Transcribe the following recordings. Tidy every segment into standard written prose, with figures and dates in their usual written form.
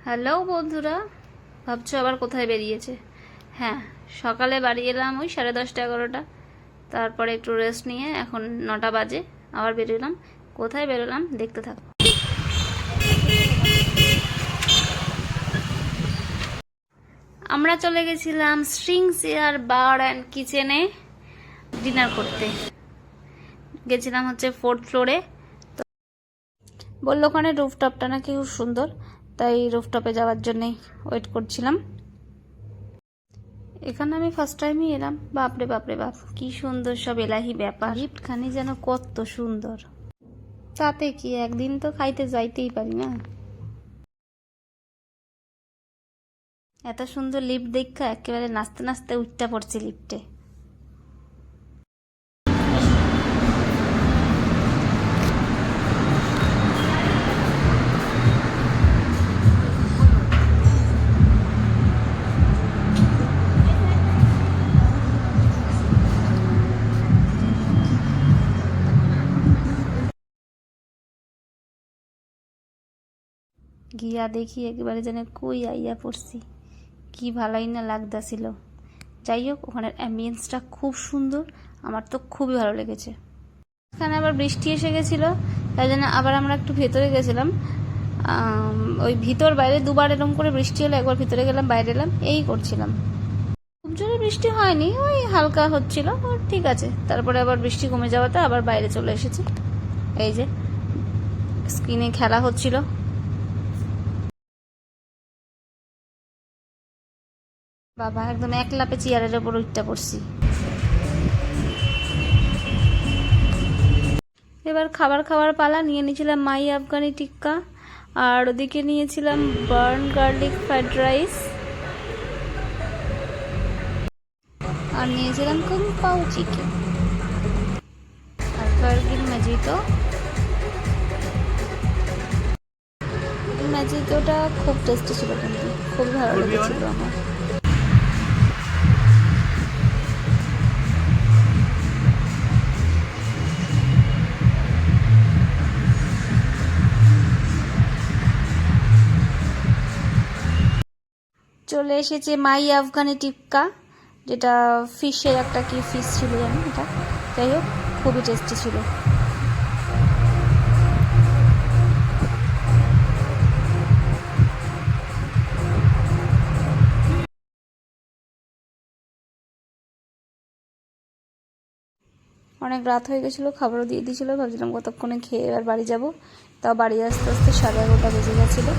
Hello বন্ধুরা, ভাবছো আবার কোথায় বেরিয়েছে? হ্যাঁ, সকালে বাড়ি এলাম ওই 10:30-11টা। তারপরে একটু রেস্ট নিয়ে এখন 9টা বাজে, আবার বেরোলাম। কোথায় বেরোলাম দেখতে থাকো। আমরা চলে গেছিলাম স্ট্রিংস এয়ার বার অ্যান্ড কিচেনে ডিনার করতে। গেছিলাম হচ্ছে 4th ফ্লোরে। তো বললো ওখানে রুফটপটা নাকি খুব সুন্দর, তাই রুফটপে যাওয়ার জন্যই ওয়েট করছিলাম। এখানে আমি ফার্স্ট টাইমই এলাম। বাপরে বাপরে বাপ, কি সুন্দর সব এলাহি ব্যাপার। লিফটখানি যেন কত সুন্দর। তাতে কি, একদিন তো খাইতে যাইতেই পারি না। এত সুন্দর লিফট দেখা একেবারে নাচতে নাচতে উঠতে পড়ছি লিফটে। গিয়া দেখি একেবারে যেন কই আইয়া পড়ছি। কি ভালোই না লাগতাছিল। যাই হোক, ওখানের অ্যাম্বিয়েন্সটা খুব সুন্দর, আমার তো খুবই ভালো লেগেছে। এখানে আবার বৃষ্টি এসে গেছিলো, তাই জন্য আবার আমরা একটু ভেতরে গেছিলাম। ওই ভিতর বাইরে দুবার এরকম করে বৃষ্টি হলো, একবার ভিতরে গেলাম বাইরে এলাম, এই করছিলাম। খুব জোরে বৃষ্টি হয়নি, ওই হালকা হচ্ছিল, ঠিক আছে। তারপরে আবার বৃষ্টি কমে যাওয়াতে আবার বাইরে চলে এসেছি। এই যে স্ক্রিনে খেলা হচ্ছিল। বাবা, একদম এক লাপে চেয়ারের ওপর উঠতে পড়ছি। এবার খাবার খাওয়ার পালা। নিয়ে নিয়েছিলাম মাই আফগানি টিক্কা, আর ওদিকে নিয়েছিলাম বার্ন গার্লিক ফ্রাইড রাইস, আর নিয়েছিলাম কুং পাও চিকেন আর ভার্গিন ম্যাজিটো। ম্যাজিটোটা খুব টেস্টি ছিল, কিন্তু খুব ভালো লেগেছিল আমার। চলে এসেছে মাই আফগানি টিক্কা, যেটা ফিশের একটা কি ফিশ ছিল জানি এটা। যাই হোক, খুবই টেস্টি ছিল। অনেক রাত হয়ে গেছিলো, খাবারও দিয়ে দিয়েছিলো। ভাবছিলাম কতক্ষণে খেয়ে এবার বাড়ি যাব। তাও বাড়ি আস্তে আস্তে 11:30 বেজে গেছিলো।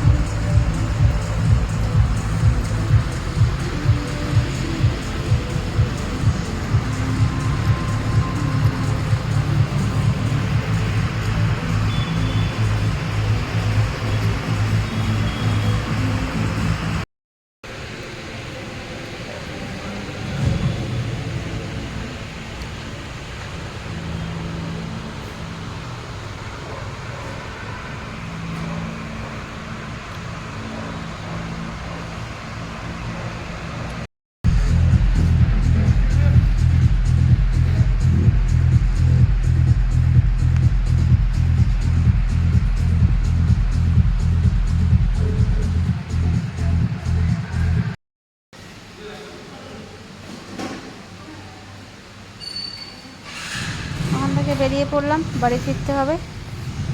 ওখান থেকে বেরিয়ে পড়লাম, বাড়ি ফিরতে হবে।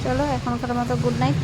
চলো, এখনকার মতো গুড নাইট।